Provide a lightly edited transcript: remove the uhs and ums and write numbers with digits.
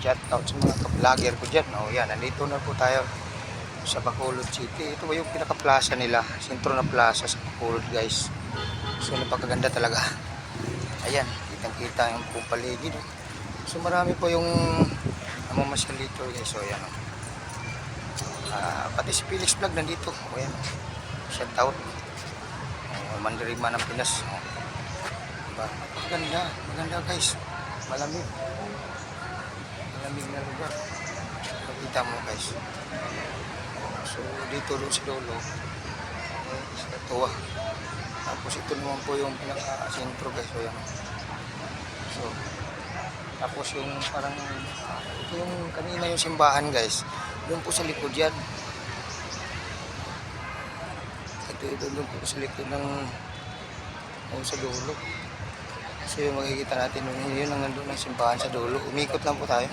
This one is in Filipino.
shout out sa mga ka-vlogger ko dyan. O yan, nandito na po tayo sa Bacolod City. Ito ba yung pinaka-plaza nila? Sentro na plaza sa Bacolod, guys. So napakaganda talaga. Ayan, kitang-kita yung buong paligid. So marami po yung namamasyal dito, guys. So ayan. Pati si Felix Vlog nandito. O yan. Shout out. Mandirigma ng Pinas. Diba? Maganda guys. Malamig na lugar. Makita mo guys. So dito doon sa dulo sa tuwa. Tapos ito naman po yung pinaka-sentro guys. So yan. So tapos yung parang ito yung kanina yung simbahan guys. Doon po sa likod yan. Ito doon po sa likod ng sa dulo. So yung makikita natin yun ang nandun ng simbahan sa dulo. Umikot lang po tayo.